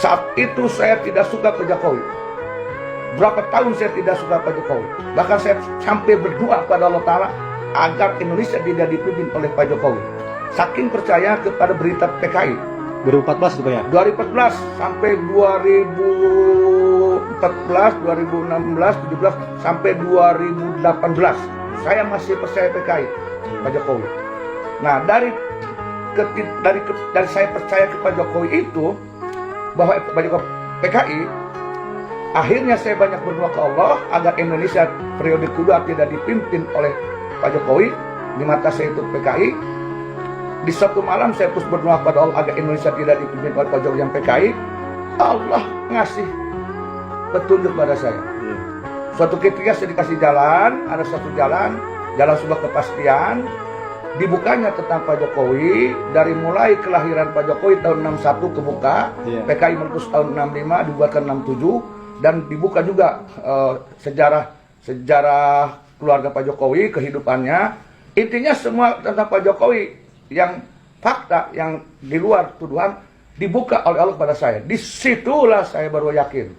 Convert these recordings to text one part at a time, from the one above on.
Saat itu saya tidak suka Pak Jokowi. Berapa tahun saya tidak suka Pak Jokowi. Bahkan saya sampai berdoa pada Allah Ta'ala agar Indonesia tidak dipimpin oleh Pak Jokowi. Saking percaya kepada berita PKI. 2014 itu Pak ya? 2014 sampai 2014, 2016, 17 sampai 2018 saya masih percaya PKI Pak Jokowi. Nah dari saya percaya ke Pak Jokowi itu bahwa Pak Jokowi PKI, akhirnya saya banyak berdoa ke Allah agar Indonesia periode kedua tidak dipimpin oleh Pak Jokowi. Di mata saya itu PKI. Di suatu malam saya terus berdoa pada Allah agar Indonesia tidak dipimpin oleh Pak Jokowi yang PKI. Allah ngasih petunjuk pada saya. Suatu ketika saya dikasih jalan, ada satu jalan sebuah kepastian, dibukanya tentang Pak Jokowi. Dari mulai kelahiran Pak Jokowi tahun 61 kebuka, PKI meletus tahun 65, dibuatkan 67, dan dibuka juga sejarah keluarga Pak Jokowi, kehidupannya. Intinya semua tentang Pak Jokowi yang fakta, yang di luar tuduhan, dibuka oleh Allah pada saya. Disitulah saya baru yakin.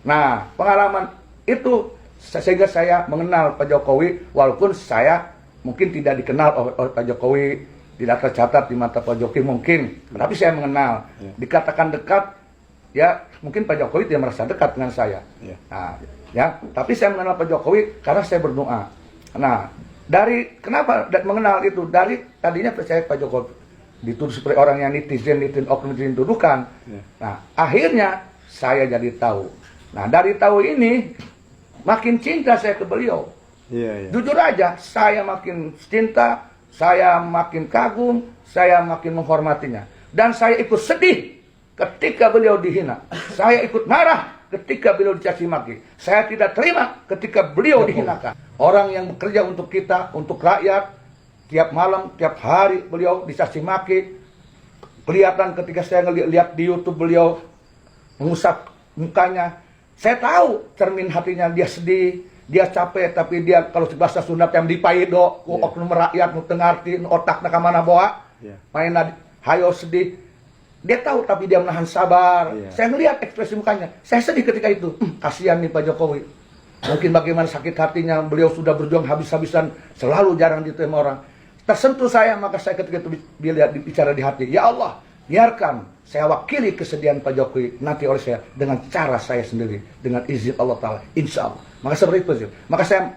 Nah, pengalaman itu sehingga saya mengenal Pak Jokowi, walaupun saya mungkin tidak dikenal oleh Pak Jokowi, tidak tercatat di mata Pak Jokowi mungkin, tapi saya mengenal. Dikatakan dekat, ya mungkin Pak Jokowi tidak merasa dekat dengan saya. Nah, ya, tapi saya mengenal Pak Jokowi karena saya berdoa. Nah, dari kenapa mengenal itu? Dari tadinya percaya Pak Jokowi dituduh seperti orang yang netizen oknum tuduhkan. Nah, akhirnya saya jadi tahu. Nah, dari tahu ini makin cinta saya ke beliau. Jujur aja, saya makin cinta, saya makin kagum, saya makin menghormatinya. Dan saya ikut sedih ketika beliau dihina. Saya ikut marah ketika beliau dicaci maki. Saya tidak terima ketika beliau dihinakan. Orang yang bekerja untuk kita, untuk rakyat, tiap malam, tiap hari beliau dicaci maki. Kelihatan ketika saya lihat di YouTube beliau mengusap mukanya. Saya tahu cermin hatinya, dia sedih, dia capek, tapi dia kalau bahasa Sunda yang dipaido, oknum rakyat, nu tengarti, otak nak mana bawa, main hayo sedih. Dia tahu tapi dia menahan sabar. Saya melihat ekspresi mukanya. Saya sedih ketika itu. Kasihan nih Pak Jokowi. Mungkin bagaimana sakit hatinya. Beliau sudah berjuang habis-habisan. Selalu jarang diterima orang. Tersentuh saya, maka saya ketika itu bicara di hati. Ya Allah, biarkan saya wakili kesedihan Pak Jokowi nanti oleh saya dengan cara saya sendiri. Dengan izin Allah Ta'ala. Insya Allah. Maka seperti itu. Maka saya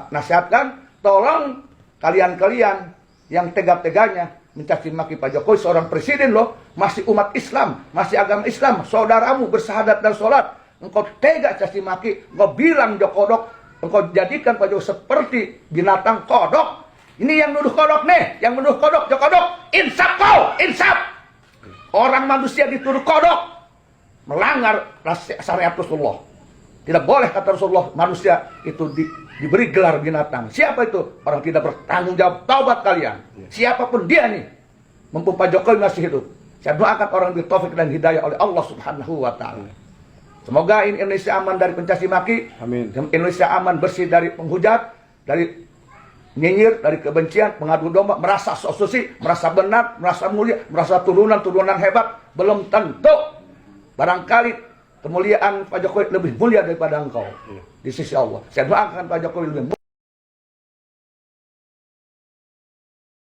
nasihatkan, tolong kalian-kalian yang tega-teganya mencaci maki Pak Jokowi, seorang presiden loh, masih umat Islam, masih agama Islam, saudaramu bersahadat dan sholat, engkau tega caci maki, engkau bilang Jokodok, engkau jadikan Pak Jokowi seperti binatang kodok. Ini yang nuduh kodok nih, yang menuduh kodok, Jokodok, insaf kau, insaf. Orang manusia dituduh kodok, melanggar syariat Rasulullah. Tidak boleh kata Rasulullah manusia itu diberi gelar binatang. Siapa itu? Orang tidak bertanggung jawab, taubat kalian. Siapapun dia nih, mumpung Pak Jokowi masih hidup, saya doakan orang diberi taufik dan hidayah oleh Allah Subhanahu wa Ta'ala. Semoga Indonesia aman dari pencaci maki. Amin. Indonesia aman bersih dari penghujat, dari nyinyir, dari kebencian, mengadu domba, merasa sosusi, merasa benar, merasa mulia, merasa turunan hebat. Belum tentu. Barangkali kemuliaan Pak Jokowi lebih mulia daripada engkau di sisi Allah. Saya doakan Pak Jokowi lebih mulia.